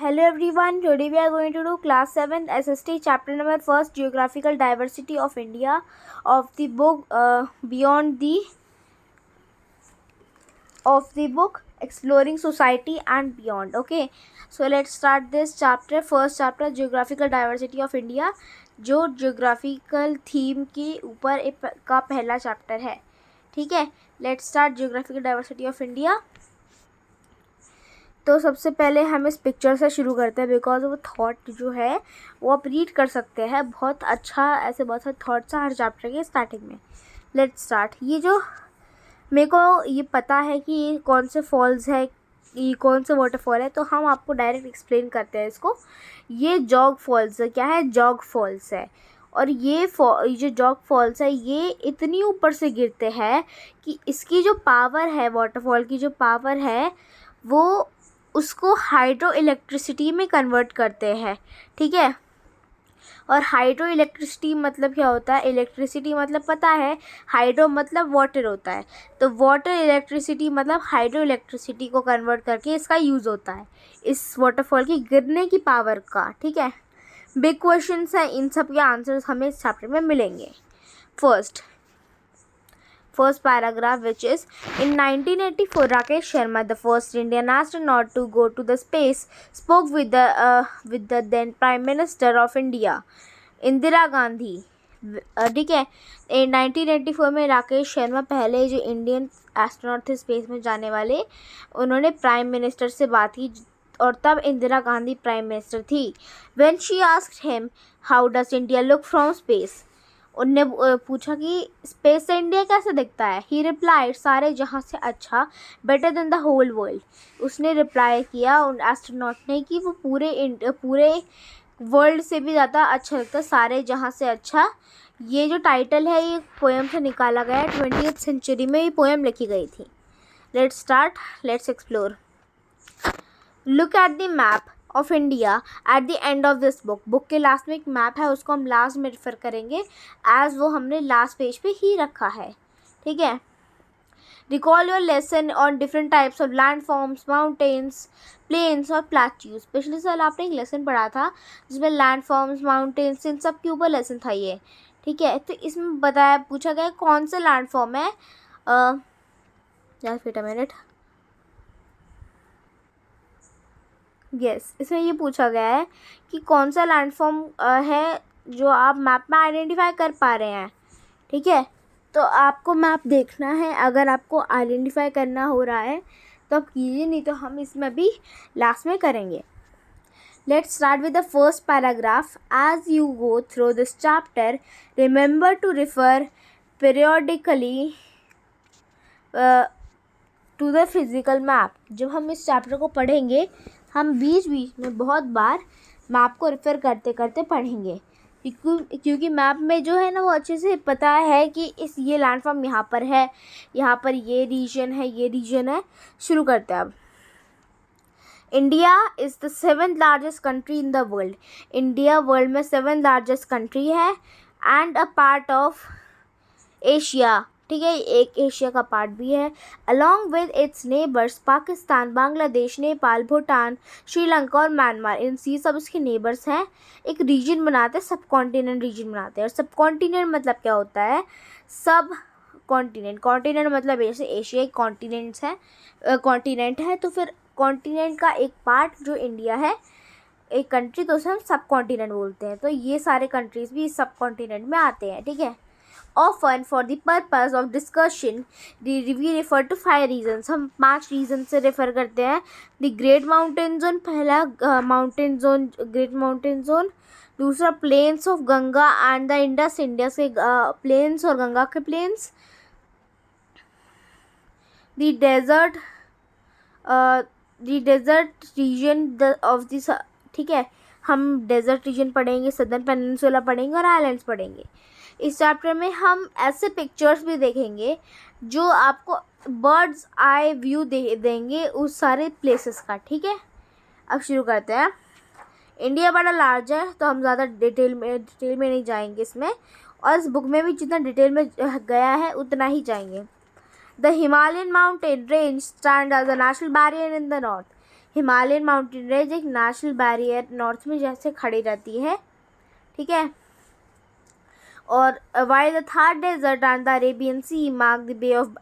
Hello everyone, today we are going to do class 7th SST chapter number 1st Geographical Diversity of India of the book Exploring Society and Beyond. Okay, so let's start this chapter. First chapter Geographical Diversity of India, जो geographical theme के ऊपर का पहला chapter है. ठीक है, let's start Geographical Diversity of India. तो सबसे पहले हम इस पिक्चर से शुरू करते हैं बिकॉज वो थॉट जो है वो आप रीड कर सकते हैं. बहुत अच्छा, ऐसे बहुत सारे थॉट्स हैं हर चैप्टर के स्टार्टिंग में. Let's start. ये जो मेरे को ये पता है कि ये कौन से फॉल्स है, ये कौन से वाटरफॉल है, तो हम आपको डायरेक्ट एक्सप्लेन करते हैं इसको. ये जॉग फॉल्स है. क्या है? जॉग फॉल्स है. और ये जो जॉग फॉल्स है ये इतनी ऊपर से गिरते हैं कि इसकी जो पावर है, वाटरफॉल की जो पावर है वो उसको हाइड्रो इलेक्ट्रिसिटी में कन्वर्ट करते हैं. ठीक है, और हाइड्रो इलेक्ट्रिसिटी मतलब क्या होता है? इलेक्ट्रिसिटी मतलब पता है, हाइड्रो मतलब वाटर होता है, तो वाटर इलेक्ट्रिसिटी मतलब हाइड्रो इलेक्ट्रिसिटी को कन्वर्ट करके इसका यूज़ होता है इस वाटरफॉल की गिरने की पावर का. ठीक है, बिग क्वेश्चंस हैं, इन सब के आंसर्स हमें इस चैप्टर में मिलेंगे. First paragraph, which is in 1984 Rakesh Sharma, the first Indian astronaut to go to the space, spoke with the then Prime Minister of India, Indira Gandhi. ठीक है, 1984 में राकेश शर्मा पहले जो इंडियन एस्ट्रोनॉट थे स्पेस में जाने वाले, उन्होंने प्राइम मिनिस्टर से बात की और तब इंदिरा गांधी प्राइम मिनिस्टर थी. When she asked him how does India look from space, उनने पूछा कि स्पेस से इंडिया कैसे दिखता है. ही रिप्लाइड सारे जहाँ से अच्छा, better than the whole world. उसने रिप्लाई किया उन एस्ट्रोनॉट ने कि वो पूरे वर्ल्ड से भी ज़्यादा अच्छा लगता है, सारे जहाँ से अच्छा. ये जो टाइटल है ये पोएम से निकाला गया है. 20th सेंचुरी में ये पोएम लिखी गई थी. Let's start, let's explore. Look at the map of India at the end of this book. Book के लास्ट में एक मैप है, उसको हम लास्ट में रेफर करेंगे एज वो हमने लास्ट पेज पे ही रखा है. ठीक है, recall your lesson on different types of land forms, mountains, plains और प्लेट्यूज. पिछले साल आपने एक लेसन पढ़ा था जिसमें लैंड फॉर्म्स, माउंटेन्स, इन सब के ऊपर लेसन था ये. ठीक है, तो इसमें पूछा गया कौन सा लैंड फॉर्म है. Wait a minute. इसमें ये पूछा गया है कि कौन सा लैंडफॉर्म है जो आप मैप में आइडेंटिफाई कर पा रहे हैं. ठीक है, तो आपको मैप देखना है. अगर आपको आइडेंटिफाई करना हो रहा है तो आप कीजिए, नहीं तो हम इसमें भी लास्ट में करेंगे. Let's start with the first paragraph. As you go through this chapter remember to refer periodically to the physical map. जब हम इस चैप्टर को पढ़ेंगे हम बीच बीच में बहुत बार मैप को रेफ़र करते करते पढ़ेंगे, क्योंकि मैप में जो है ना वो अच्छे से पता है कि ये लैंडफॉर्म यहाँ पर है, यहाँ पर ये रीजन है, ये रीजन है. शुरू करते हैं अब. India is the 7th largest country in the world. India world में 7th लार्जेस्ट कंट्री है and a part of Asia. ठीक है, एक एशिया का पार्ट भी है. Along with its neighbours Pakistan, Bangladesh, Nepal, Bhutan, Sri Lanka और म्यांमार. इन सब इसके नेबर्स हैं. एक रीजन बनाते हैं, सब कॉन्टिनेंट रीजन बनाते हैं. और सब कॉन्टिनेंट मतलब क्या होता है? सब कॉन्टिनेंट. कॉन्टिनेंट मतलब जैसे एशिया एक कॉन्टिनेंट्स है, कॉन्टिनेंट है, तो फिर कॉन्टिनेंट का एक पार्ट जो इंडिया है, एक कंट्री, तो उसे हम सब कॉन्टिनेंट बोलते हैं. तो ये सारे कंट्रीज़ भी सब कॉन्टिनेंट में आते हैं. ठीक है, Often for the purpose of discussion we refer to 5 regions. हम 5 रीजन से रेफर करते हैं. The Great Mountain Zone, पहला mountain zone, great mountain zone. दूसरा plains of Ganga and the Indus, India से प्लेन्स और गंगा के plains. The desert region of this. ठीक है, हम डेजर्ट रीजन पढ़ेंगे, सदर्न पेनिनसुला पढ़ेंगे और आइलैंड्स पढ़ेंगे. इस चैप्टर में हम ऐसे पिक्चर्स भी देखेंगे जो आपको बर्ड्स आई व्यू देंगे उस सारे प्लेसेस का. ठीक है, अब शुरू करते हैं. इंडिया बड़ा लार्ज है तो हम ज़्यादा डिटेल में नहीं जाएंगे इसमें, और इस बुक में भी जितना डिटेल में गया है उतना ही जाएंगे. The Himalayan mountain range stand as a national barrier in the north. Himalayan mountain range एक नेशनल बैरियर नॉर्थ में जैसे खड़ी रहती है, ठीक है। और while the Thar Desert and the Arabian Sea mark the Bay of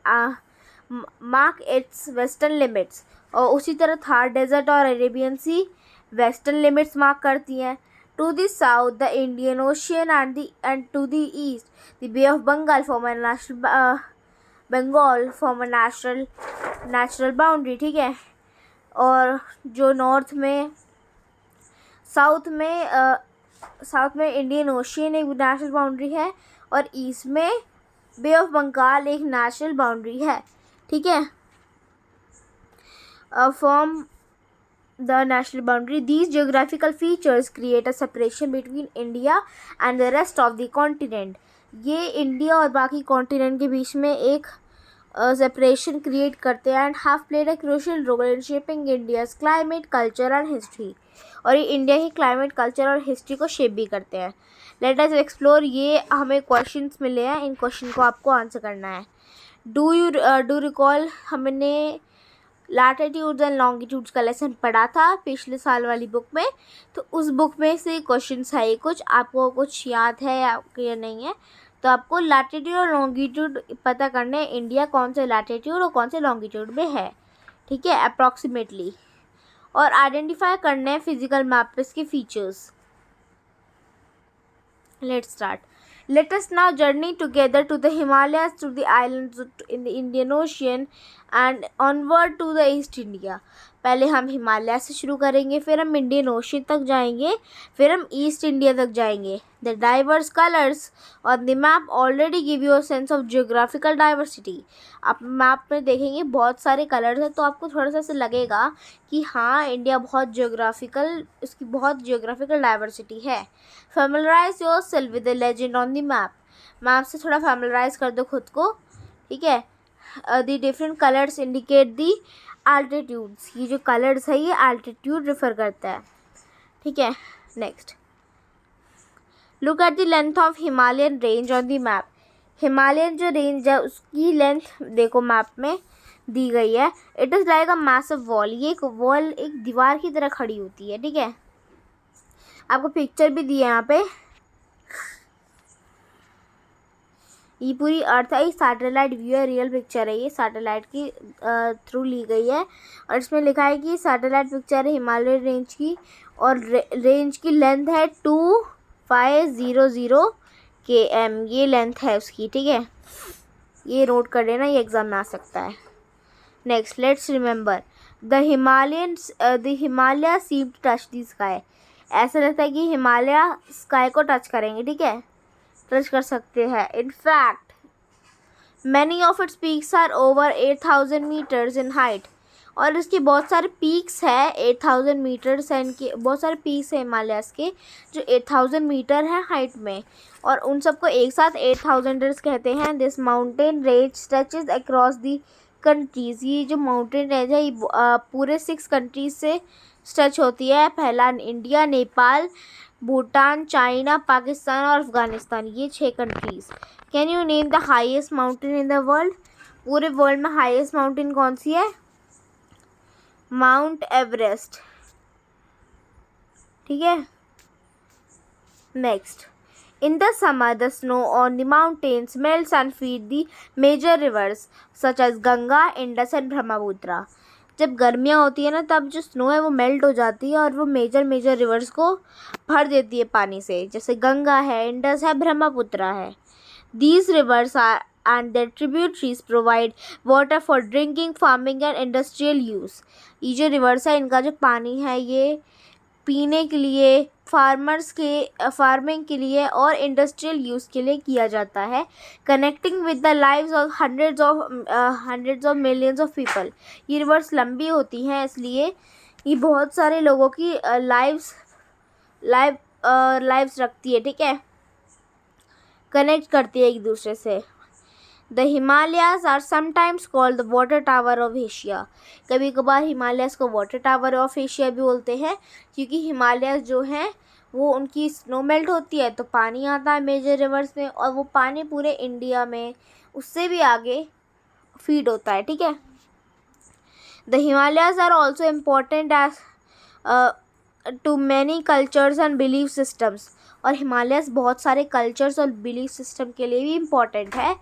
mark its western limits, और उसी तरह थार डेजर्ट और Arabian sea western limits mark करती हैं। To the south the Indian ocean and to the east the bay of Bengal form a natural boundary, ठीक है। और जो नॉर्थ में साउथ में इंडियन ओशियन एक नेशनल बाउंड्री है और ईस्ट में बे ऑफ बंगाल एक नेशनल बाउंड्री है, ठीक है। Form the national boundary, these geographical features create a separation between India and the rest of the continent. ये इंडिया और बाकी कॉन्टिनेंट के बीच में एक सेपरेशन क्रिएट करते हैं and have played a crucial role in shaping India's climate, culture and history. और ये इंडिया के क्लाइमेट, कल्चर और हिस्ट्री को शेप भी करते हैं। लेट अस एक्सप्लोर, ये हमें क्वेश्चंस मिले हैं, इन क्वेश्चन को आपको आंसर करना है। डू रिकॉल, हमने लैटिट्यूड्स एंड लॉन्गिट्यूड्स का लेसन पढ़ा था पिछले साल वाली बुक में, तो उस बुक में से क्वेश्चंस है ये कुछ, आपको कुछ याद है या नहीं है। तो आपको लैटिट्यूड और लॉन्गिट्यूड पता करने, इंडिया कौन से लैटिट्यूड और कौन से लॉन्गिट्यूड में है, ठीक है, अप्रॉक्सीमेटली। और आइडेंटिफाई करने फिजिकल मैप पे इसके features. Let's start. Let us now journey together to the Himalayas, to the islands in the Indian Ocean and onward to the East India. पहले हम हिमालय से शुरू करेंगे, फिर हम इंडियन ओशन तक जाएंगे, फिर हम ईस्ट इंडिया तक जाएंगे। The diverse colors on the map already give you a sense of geographical diversity. आप मैप में देखेंगे बहुत सारे कलर्स हैं, तो आपको थोड़ा सा ऐसा लगेगा कि हाँ, इंडिया इसकी बहुत जियोग्राफिकल डाइवर्सिटी है। Familiarize yourself with the legend on the map. Map से थोड़ा फैमिलराइज कर दो खुद को, ठीक है। The different colours indicate the altitudes, ये जो कलर्स है ये एल्टीट्यूड रिफर करता है, ठीक है। Next, look at the length of Himalayan range on the map. Himalayan जो रेंज है उसकी लेंथ देखो मैप में दी गई है। It is like a massive wall, ये एक वॉल एक दीवार की तरह खड़ी होती है, ठीक है। आपको पिक्चर भी दी है यहाँ पे, ये पूरी अर्थ है, ये सैटेलाइट व्यू है, रियल पिक्चर है, ये सैटेलाइट की थ्रू ली गई है। और इसमें लिखा है कि सैटेलाइट पिक्चर है हिमालय रेंज की, और रेंज की लेंथ है 2500 km, ये लेंथ है उसकी, ठीक है। ये नोट कर लेना, ये एग्ज़ाम में आ सकता है। Next, let's remember the Himalaya seem to touch the sky. ऐसा लगता है कि हिमालय स्काई को टच करेंगे, ठीक है, टच कर सकते हैं। In fact many of its peaks are over 8000 metres in height. और इसके बहुत सारे पीक्स है, 8000 मीटर्स हैं इनके, बहुत सारे पीक्स हैं हिमालयस के जो 8000 मीटर हैं हाइट में, और उन सबको एक साथ 8000ers कहते हैं। This mountain range stretches across the countries. ये जो माउंटेन रेंज है ये पूरे 6 कंट्रीज से स्ट्रेच होती है। पहला इंडिया, नेपाल, भूटान, चाइना, पाकिस्तान और अफ़गानिस्तान, ये 6 countries. Can you name the highest mountain in the world. पूरे वर्ल्ड में हाईएस्ट माउंटेन कौन सी है? माउंट एवरेस्ट, ठीक है। Next, in the summer the snow on the mountains melts and feed the major rivers such as Ganga, Indus and Brahmaputra. जब गर्मियाँ होती है ना, तब जो स्नो है वो मेल्ट हो जाती है और वो मेजर रिवर्स को भर देती है पानी से, जैसे गंगा है, इंडस है, ब्रह्मपुत्र है। These rivers are and their tributaries provide water for drinking, farming and industrial use. ये जो रिवर्स है इनका जो पानी है ये पीने के लिए, फार्मिंग के लिए और इंडस्ट्रियल यूज़ के लिए किया जाता है। Connecting with the lives of hundreds of millions of people. ये रिवर्स लंबी होती हैं इसलिए ये बहुत सारे लोगों की लाइव्स रखती है, ठीक है, कनेक्ट करती है एक दूसरे से। The Himalayas are sometimes called the water tower of Asia. कभी कभार हिमालयाज को वाटर टावर ऑफ एशिया भी बोलते हैं, क्योंकि हिमालयाज जो हैं वो उनकी स्नो मेल्ट होती है तो पानी आता है मेजर रिवर्स में, और वो पानी पूरे इंडिया में उससे भी आगे फीड होता है, ठीक है। The Himalayas are also important as to many cultures and belief systems. और हिमालयस बहुत सारे कल्चर्स और बिलीफ सिस्टम के लिए भी इम्पॉर्टेंट है.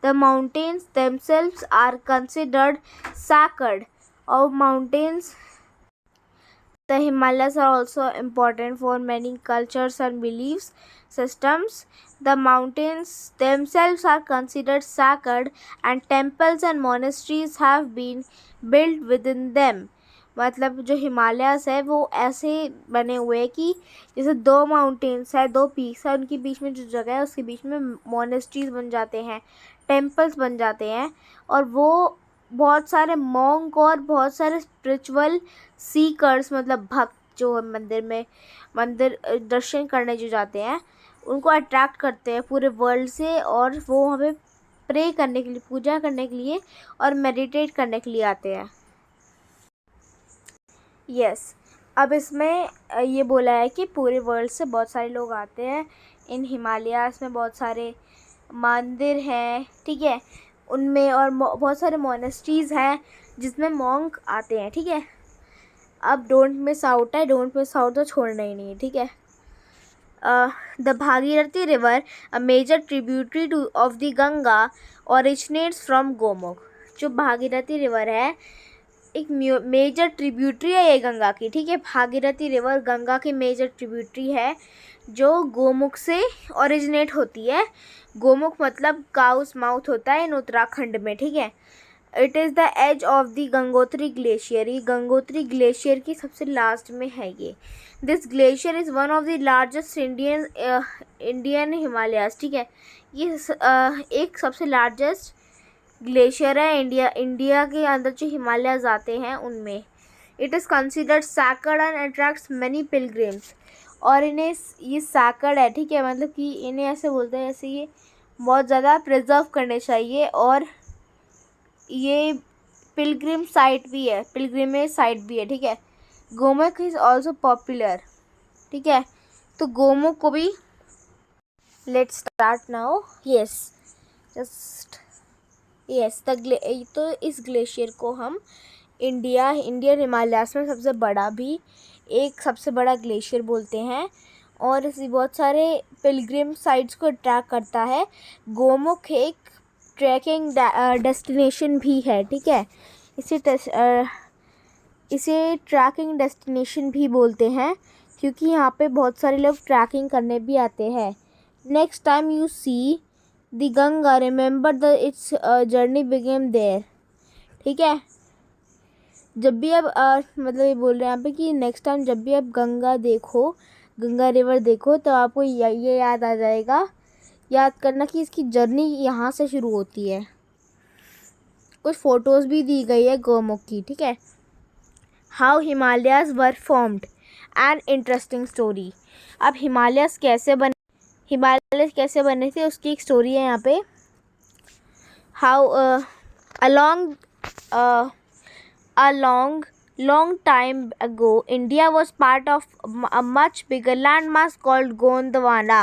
The mountains themselves are considered sacred. और mountains, the Himalayas are also important for many cultures and beliefs systems. The mountains themselves are considered sacred and temples and monasteries have been built within them. मतलब जो Himalayas है वो ऐसे बने हुए हैं कि जैसे दो माउंटेन्स है, दो पीक्स है, उनके बीच में जो जगह है उसके बीच में मोनेस्ट्रीज बन जाते हैं, टेम्पल्स बन जाते हैं. और वो बहुत सारे मॉन्क और बहुत सारे स्पिरिचुअल सीकर्स मतलब भक्त जो मंदिर दर्शन करने जो जाते हैं उनको अट्रैक्ट करते हैं पूरे वर्ल्ड से. और वो हमें प्रे करने के लिए, पूजा करने के लिए और मेडिटेट करने के लिए आते हैं. यस अब इसमें ये बोला है कि पूरे वर्ल्ड से बहुत सारे लोग आते हैं. इन हिमालयास में बहुत सारे मंदिर हैं, ठीक है, उनमें और बहुत सारे मोनेस्ट्रीज़ हैं जिसमें मॉन्क आते हैं, ठीक है. अब डोंट मिस आउट है, डोंट मिस आउट तो छोड़ना ही नहीं है, ठीक है. The Bhagirathi river, a major tributary to of the Ganga, originates from Gomukh. जो भागीरथी रिवर है एक मेजर ट्रिब्यूटरी है ये गंगा की, ठीक है. भागीरथी रिवर गंगा की मेजर ट्रिब्यूटरी है जो गोमुख से ओरिजिनेट होती है. गोमुख मतलब काउस माउथ होता है इन उत्तराखंड में, ठीक है. It is the edge of the Gangotri glacier. ये गंगोत्री ग्लेशियर की सबसे लास्ट में है ये. This glacier is one of the largest Indian Himalayas, ठीक है. ये एक सबसे लार्जेस्ट ग्लेशियर है इंडिया के अंदर जो हिमालयाज आते हैं उनमें. It is considered sacred and attracts many pilgrims. और इन्हें ये सैक्रेड है, ठीक है, मतलब कि इन्हें ऐसे बोलते हैं ऐसे ये बहुत ज़्यादा प्रिजर्व करने चाहिए. और ये पिलग्रिम साइट भी है, पिलग्रिमेज साइट भी है, ठीक है. गोमुख इज़ ऑल्सो पॉपुलर, ठीक है. तो गोमुख को भी लेट्स स्टार्ट नाउ. तो इस ग्लेशियर को हम इंडियन हिमालयास में सबसे बड़ा ग्लेशियर बोलते हैं. और इसे बहुत सारे पिलग्रिम साइट्स को अट्रैक्ट करता है. गोमुख एक ट्रैकिंग डेस्टिनेशन भी है, ठीक है. इसे ट्रैकिंग डेस्टिनेशन भी बोलते हैं क्योंकि यहाँ पे बहुत सारे लोग ट्रैकिंग करने भी आते हैं. Next time you see the Ganga remember its journey began there, ठीक है. जब भी आप मतलब ये बोल रहे हैं यहाँ पे कि नेक्स्ट टाइम जब भी आप गंगा रिवर देखो तो आपको ये याद आ जाएगा, याद करना कि इसकी जर्नी यहाँ से शुरू होती है. कुछ फ़ोटोज़ भी दी गई है गोमुख की, ठीक है. How Himalayas were formed, an interesting story. अब हिमालयाज कैसे बने थे उसकी एक स्टोरी है यहाँ पे. How a long time ago, India was part of a much bigger landmass called Gondwana.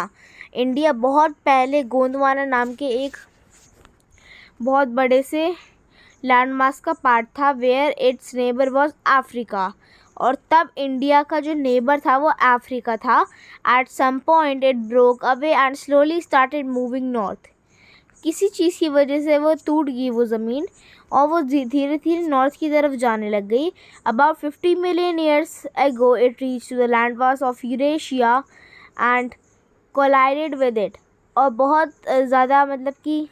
India बहुत पहले गोंदवाना नाम के एक बहुत बड़े से लैंडमास का पार्ट था. Where its neighbour was Africa. और तब इंडिया का जो नेबर था वो अफ्रीका था. At some point it broke away and slowly started moving north. किसी चीज़ की वजह से वो टूट गई वो ज़मीन और वो धीरे धीरे नॉर्थ की तरफ जाने लग गई. About 50 million years ago it reached to the landmass of Eurasia and collided with it. और बहुत ज़्यादा मतलब कि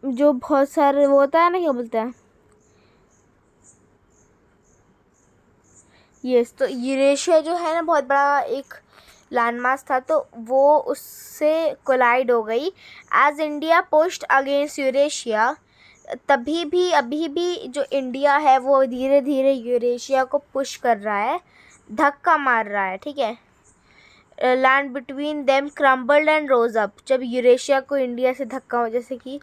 जो बहुत सारे वो होता है ना, क्या बोलते हैं, तो यूरेशिया जो है ना बहुत बड़ा एक लैंडमास था तो वो उससे कोलाइड हो गई. As India pushed against Eurasia, अभी भी जो इंडिया है वो धीरे धीरे यूरेशिया को पुश कर रहा है, धक्का मार रहा है, ठीक है. Land between them crumbled and rose up. जब यूरेशिया को इंडिया से धक्का हो, जैसे कि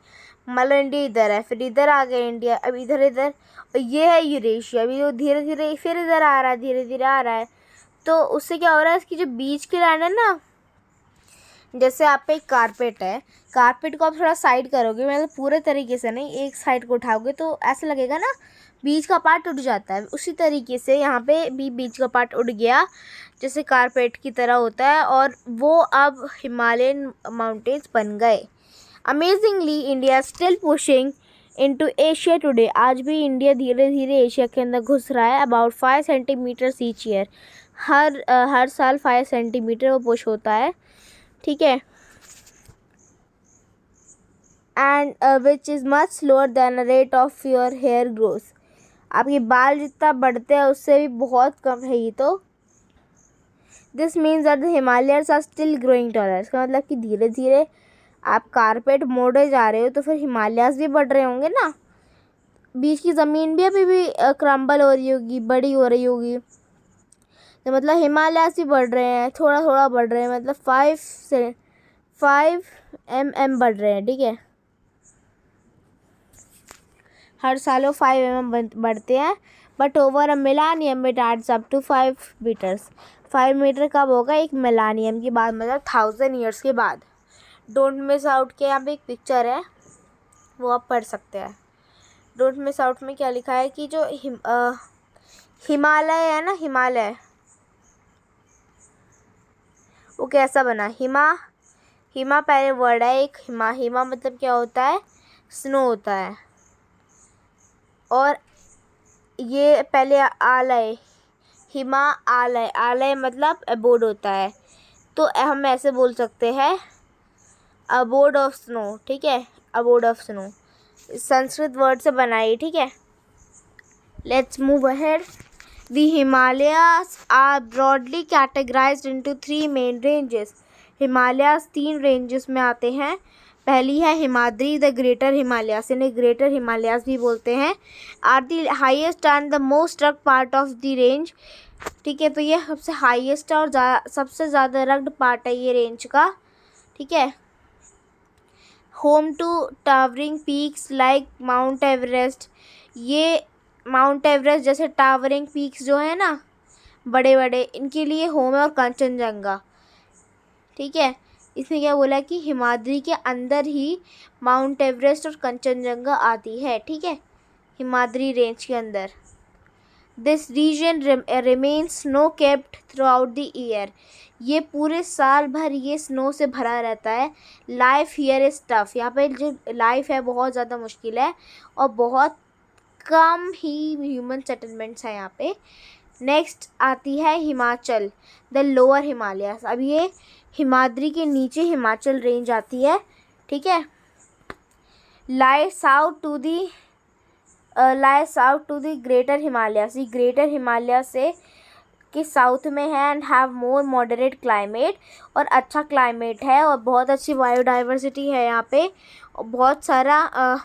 मान लो इंडिया इधर है, फिर इधर आ गया इंडिया, अब इधर और ये है यूरेशिया. अभी वो धीरे धीरे फिर इधर आ रहा है, धीरे धीरे आ रहा है. तो उससे क्या हो रहा है, इसकी जो बीच की लैंड है ना, जैसे आप पे एक कारपेट है, कारपेट को आप थोड़ा साइड करोगे, मतलब पूरे तरीके से नहीं, एक साइड को उठाओगे तो ऐसा लगेगा ना बीच का पार्ट उठ जाता है। उसी तरीके से यहाँ पे भी बीच का पार्ट उठ गया, जैसे कारपेट की तरह होता है, और वो अब हिमालयन माउंटेन्स बन गए। Amazingly India still pushing into Asia today. आज भी इंडिया धीरे धीरे एशिया के अंदर घुस रहा है। अबाउट 5 सेंटीमीटर ईच ईयर, हर साल 5 सेंटीमीटर वो पुश होता है, ठीक है। And which is much slower than rate of your hair growth. आपके बाल जितना बढ़ते हैं उससे भी बहुत कम है ये तो। This means that the Himalayas are still growing taller. इसका मतलब कि धीरे धीरे आप कारपेट मोड़े जा रहे हो तो फिर हिमालयस भी बढ़ रहे होंगे ना। बीच की ज़मीन भी अभी भी क्रम्बल हो रही होगी, बड़ी हो रही होगी, तो मतलब हिमालयस भी बढ़ रहे हैं, थोड़ा थोड़ा बढ़ रहे हैं, मतलब 5 mm बढ़ रहे हैं, ठीक है। हर साल वो 5 mm बढ़ते हैं, but over a millennium it adds up to 5 metres. 5 metre कब होगा? एक मिलानियम के बाद, मतलब 1000 ईयर्स के बाद। डोंट मिस आउट के यहाँ पे एक पिक्चर है, वो आप पढ़ सकते हैं। डोंट मिस आउट में क्या लिखा है कि जो हिमालय है ना, हिमालय वो कैसा बना? हिमा पहले वर्ड है एक। हिमा मतलब क्या होता है? स्नो होता है। और ये पहले आलय, आलय मतलब अबोर्ड होता है, तो हम ऐसे बोल सकते हैं अबोर्ड ऑफ स्नो, ठीक है। Abode of snow Sanskrit word से बना है, ठीक है। Let's move ahead. The Himalayas are broadly categorized into 3 main ranges. Himalayas 3 ranges में आते हैं। पहली है हिमाद्री, द ग्रेटर हिमालयास, इन्हें ग्रेटर हिमालयास भी बोलते हैं। Are the highest and the most rugged part of the range, ठीक है। तो ये सबसे हाइएस्ट और सबसे ज़्यादा रग्ड पार्ट है ये रेंज का, ठीक है। Home to towering peaks like Mount Everest. ये माउंट एवरेस्ट जैसे टावरिंग पीक्स जो है ना बड़े बड़े, इनके लिए होम है। और कंचनजंगा, ठीक है। इसमें क्या बोला कि हिमाद्री के अंदर ही माउंट एवरेस्ट और कंचनजंगा आती है, ठीक है, हिमाद्री रेंज के अंदर। This region remains snow capped throughout the year. ये पूरे साल भर ये स्नो से भरा रहता है। Life here is tough. यहाँ पे जो लाइफ है बहुत ज़्यादा मुश्किल है, और बहुत कम ही ह्यूमन सेटलमेंट्स हैं यहाँ पे। नेक्स्ट आती है हिमाचल, द लोअर हिमालयास। अब ये हिमाद्री के नीचे हिमाचल रेंज आती है, ठीक है। Lie south to the greater Himalayas. ये ग्रेटर हिमालयास से के साउथ में है। And have more moderate climate, और अच्छा क्लाइमेट है, और बहुत अच्छी बायोडाइवर्सिटी है यहाँ पे, और बहुत सारा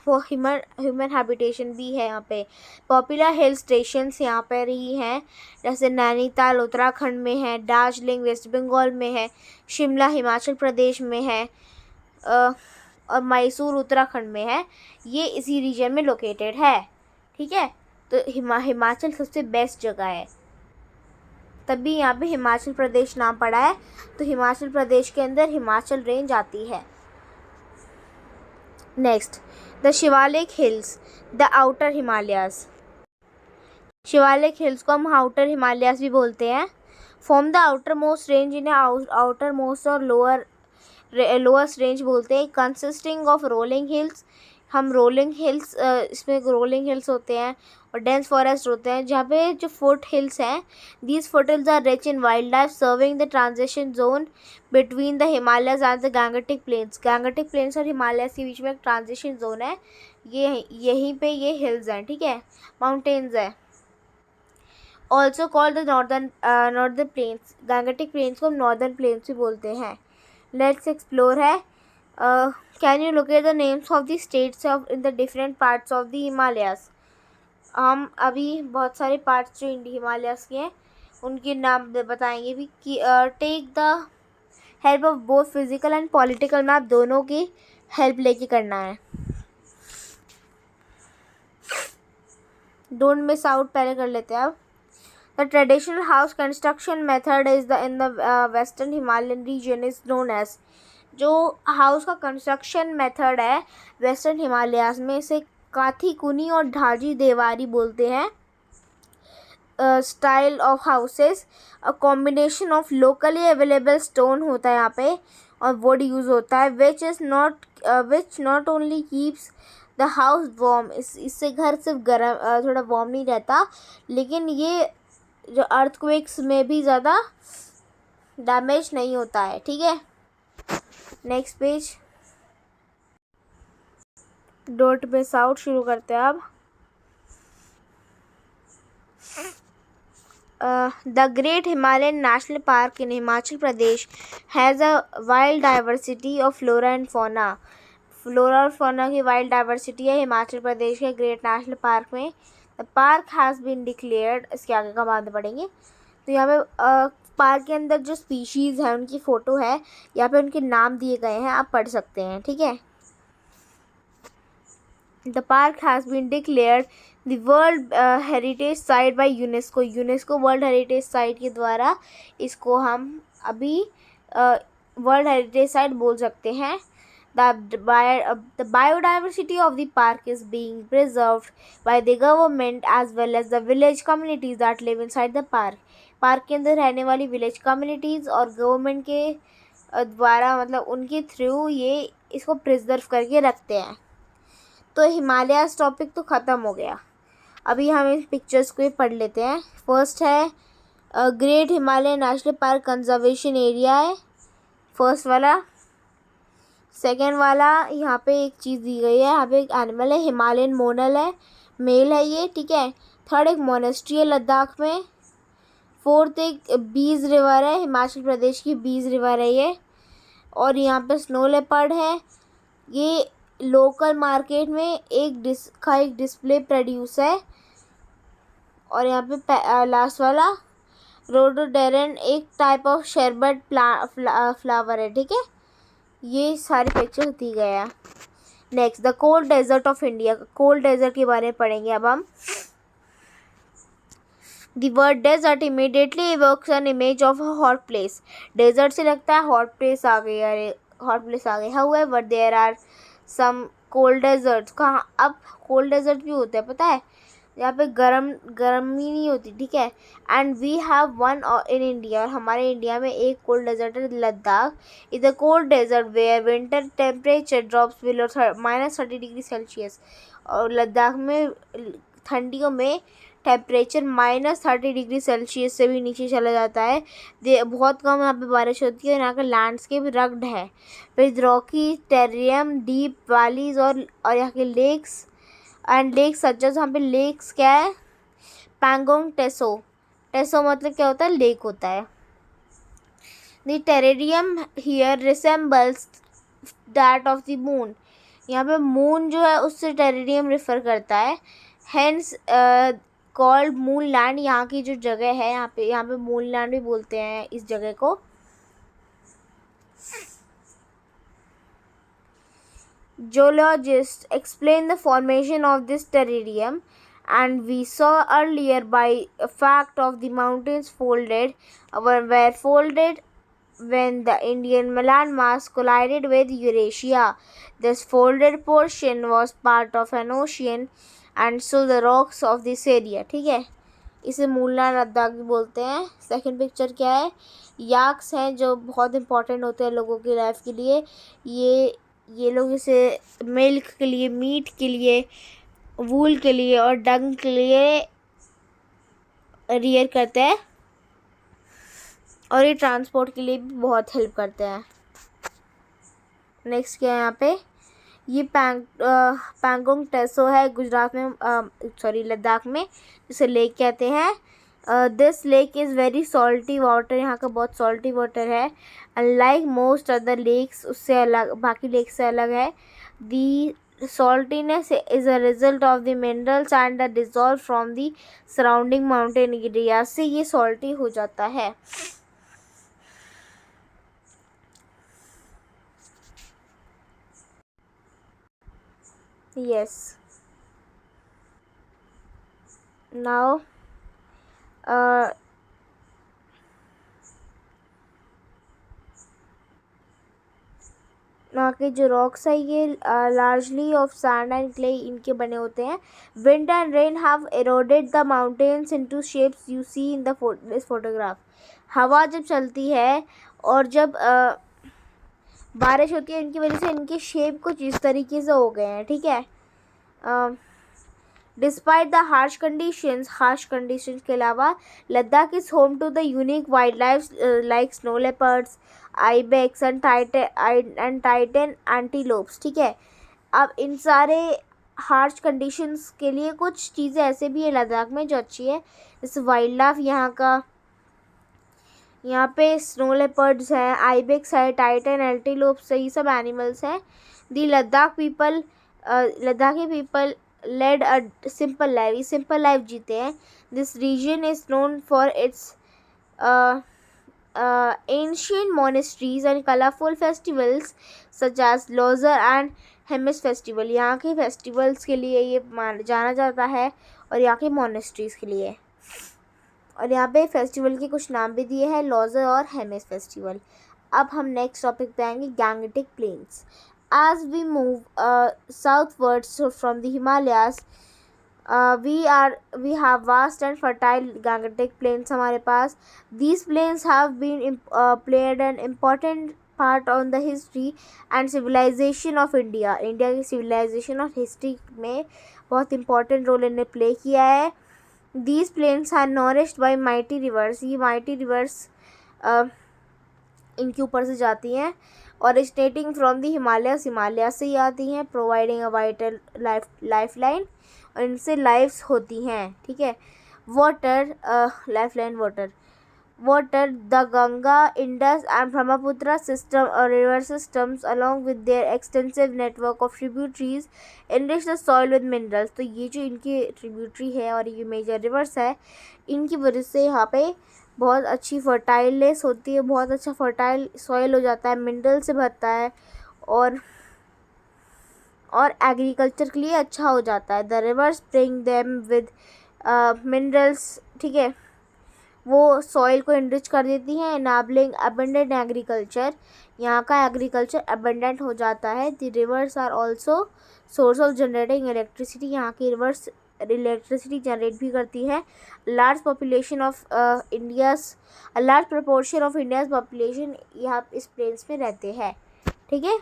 वो ह्यूमन हैबिटेशन भी है यहाँ पे। पॉपुलर हिल स्टेशंस यहाँ पर ही हैं, जैसे नैनीताल उत्तराखंड में है, दार्जिलिंग वेस्ट बंगाल में है, शिमला हिमाचल प्रदेश में है, और मैसूर उत्तराखंड में है। ये इसी रीजन में लोकेटेड है, ठीक है। तो हिमाचल सबसे बेस्ट जगह है, तभी यहाँ पे हिमाचल प्रदेश नाम पड़ा है। तो हिमाचल प्रदेश के अंदर हिमाचल रेंज आती है। Next, the Shivalik hills, the outer Himalayas. Shivalik hills को हम आउटर हिमालयास भी बोलते हैं। Form the outer most range, इन्हें आउटर मोस्ट और लोअर्स्ट रेंज बोलते हैं। कंसिस्टिंग ऑफ रोलिंग हिल्स, हम रोलिंग हिल्स, इसमें रोलिंग हिल्स होते हैं, और डेंस फॉरेस्ट होते हैं। जहाँ पे जो फुट हिल्स हैं, these foothills are rich in wildlife, serving the transition zone between the Himalayas and the Gangetic plains. Gangetic plains और हिमालयाज के बीच में एक ट्रांजिशन जोन है, ये यहीं पे ये हिल्स हैं, ठीक है, माउंटेन्स है। Also called the northern plains. Gangetic plains को हम नॉर्दर्न प्लेन्स भी बोलते हैं। लेट्स एक्सप्लोर है। Can you locate the names of the states of in the different parts of the Himalayas. हम अभी बहुत सारे पार्ट्स जो हिमालयास के हैं उनके नाम बताएंगे भी कि take the help of both physical and political map, दोनों की हेल्प लेके करना है। डोंट मिस आउट पहले कर लेते हैं अब। The traditional house construction method is in the western Himalayan region is known as जो हाउस का कंस्ट्रक्शन मेथड है वेस्टर्न हिमालयाज में, इसे काथी कुनी और ढाजी देवारी बोलते हैं. Style of houses, a combination of locally available stone होता है यहाँ पे और वुड यूज़ होता है, which not only keeps the house warm. इससे घर सिर्फ गर्म थोड़ा वार्म नहीं रहता, लेकिन ये जो अर्थक्वेक्स में भी ज़्यादा डैमेज नहीं होता है. ठीक है, next page. Don't miss out शुरू करते हैं अब. The Great Himalayan National Park in Himachal Pradesh has a wild diversity of flora and fauna. Flora और fauna की वाइल्ड डाइवर्सिटी है हिमाचल प्रदेश के ग्रेट नेशनल पार्क में. The park has been declared. इसके आगे का बाद पढ़ेंगे. तो यहाँ पे पार्क के अंदर जो स्पीशीज़ है उनकी फ़ोटो है, यहाँ पे उनके नाम दिए गए हैं, आप पढ़ सकते हैं. ठीक है. The park has been declared the World Heritage Site by UNESCO. UNESCO World Heritage Site के द्वारा इसको हम अभी World Heritage Site बोल सकते हैं. The biodiversity of the park is being preserved by the government as well as the village communities that live inside the park. Park के अंदर रहने वाली विलेज कम्युनिटीज़ और गवर्नमेंट के द्वारा, मतलब उनके थ्रू ये इसको प्रिजर्व करके रखते हैं. तो हिमालयाज़ टॉपिक तो ख़त्म हो गया. अभी हम इन पिक्चर्स को ही पढ़ लेते हैं. फर्स्ट है great Himalaya national park conservation area है फर्स्ट वाला. सेकेंड वाला यहाँ पे एक चीज़ दी गई है, यहाँ पे एक एनिमल है, हिमालयन मोनल है, मेल है ये. ठीक है. थर्ड एक मोनेस्ट्री है लद्दाख में. फोर्थ एक बीज रिवर है, हिमाचल प्रदेश की बीज रिवर है ये. और यहाँ पे स्नो लेपर्ड है. ये लोकल मार्केट में एक डिस्प्ले प्रोड्यूस है. और यहाँ पे लास्ट वाला रोडोडेरन एक टाइप ऑफ शरबत फ्लावर है. ठीक है. ये सारे पिक्चर्स दी गए हैं. Next the cold desert of India. Cold desert के बारे में पढ़ेंगे अब हम. The word desert immediately evokes an image of a hot place. Desert से लगता है hot place आ गई. अरे hot place आ गई. However, there are some cold deserts. कहाँ अब cold desert भी होते हैं पता है, यहाँ पे गर्मी नहीं होती. ठीक है. And we have one in India. और हमारे इंडिया में एक कोल्ड डेजर्ट है Ladakh. Is a cold desert where winter temperature drops below -30°C. और लद्दाख में ठंडियों में टेम्परेचर -30°C से भी नीचे चला जाता है. बहुत कम यहाँ पे बारिश होती है. और यहाँ का लैंडस्केप रग्ड है with rocky terrain deep valleys और यहाँ के lakes and lakes such as. यहाँ पे लेक्स क्या है, पैंगोंग टेसो. टेसो मतलब क्या होता है, लेक होता है. The terrain here resembles that of the moon. यहाँ पे मून जो है उससे टेरेडियम रेफर करता है. Hence called moon land. यहाँ की जो जगह है यहाँ पे मून लैंड भी बोलते हैं इस जगह को. Geologists explain the formation of this terrarium, and we saw earlier by a fact of the mountains were folded when the Indian landmass collided with Eurasia. This folded portion was part of an ocean, and so the rocks of this area. ठीक है. इसे मूललैंड लद्दाख भी बोलते हैं. Second picture क्या है, याक्स हैं जो बहुत इंपॉर्टेंट होते हैं लोगों की लाइफ के लिए. ये लोग इसे मिल्क के लिए, मीट के लिए, वूल के लिए और डंग के लिए रियर करते हैं. और ये ट्रांसपोर्ट के लिए भी बहुत हेल्प करते हैं. नेक्स्ट क्या है यहाँ पे, ये पैंगोंग टेसो है गुजरात में, लद्दाख में, जिसे लेक कहते हैं. This lake is very salty water. यहाँ का बहुत सॉल्टी वाटर है. अनलाइक मोस्ट अदर लेक्स, उससे अलग, बाकी लेक से अलग है. दी saltiness is a result of the minerals and the dissolve from the surrounding mountain area. से ये salty हो जाता है. Yes. Now यहाँ के जो रॉक्स है ये largely of sand and clay इनके बने होते हैं. Wind and rain have eroded the mountains into shapes you see in this photograph. हवा जब चलती है और जब बारिश होती है इनकी वजह से इनके शेप कुछ इस तरीके से हो गए हैं. ठीक है. डिस्पाइट द हार्श कंडीशंस के अलावा Ladakh is home to the unique wildlife like snow leopards, ibex and Tibetan antelopes. ठीक है. अब इन सारे हार्श कंडीशंस के लिए कुछ चीज़ें ऐसे भी है लद्दाख में जो अच्छी है. जैसे वाइल्ड लाइफ यहाँ पे स्नो लेपर्ड्स हैं, आइबेक्स है, टाइटन एंटीलोप्स है, ये सब एनिमल्स हैं. The Ladakhi people lead a simple life जीते हैं. This region is known for its ancient monasteries and colorful festivals such as Losar and Hemis festival. यहाँ के फेस्टिवल्स के लिए ये जाना जाता है और यहाँ के मोनेस्ट्रीज़ के लिए. और यहाँ पे फेस्टिवल के कुछ नाम भी दिए हैं, लॉजर और हेमिस फेस्टिवल. अब हम नेक्स्ट टॉपिक पे आएंगे, Gangetic plains. As we move southwards from the Himalayas, we have vast and fertile Gangetic plains हमारे पास. These plains have been played an important part on the history and civilization of India. India की civilization और history में बहुत important role इन्हें play किया है. These plains are nourished by mighty rivers. ये mighty rivers इनके ऊपर से जाती हैं originating from the Himalayas. Himalaya से ही आती हैं. Providing a vital lifeline. और इनसे लाइफ्स होती हैं. ठीक है. Water lifeline water the Ganga, Indus and Brahmaputra system और river systems along with their extensive network of tributaries enrich the soil with minerals. तो ये जो इनकी ट्रिब्यूटरी है और ये मेजर रिवर्स है, इनकी वजह से यहाँ पे बहुत अच्छी फर्टाइलनेस होती है, बहुत अच्छा फर्टाइल सॉइल हो जाता है, मिनरल से भरता है और एग्रीकल्चर के लिए अच्छा हो जाता है. The reverse bring them with minerals. ठीक है. वो सॉइल को इनरिच कर देती हैं, एनाबलिंग अबंडेंट एग्रीकल्चर. यहाँ का एग्रीकल्चर अबंडेंट हो जाता है. The rivers are also source of generating electricity. यहाँ की रिवर्स इलेक्ट्रिसिटी जनरेट भी करती है. Large proportion of India's population यहाँ इस प्लेन्स में रहते हैं. ठीक है.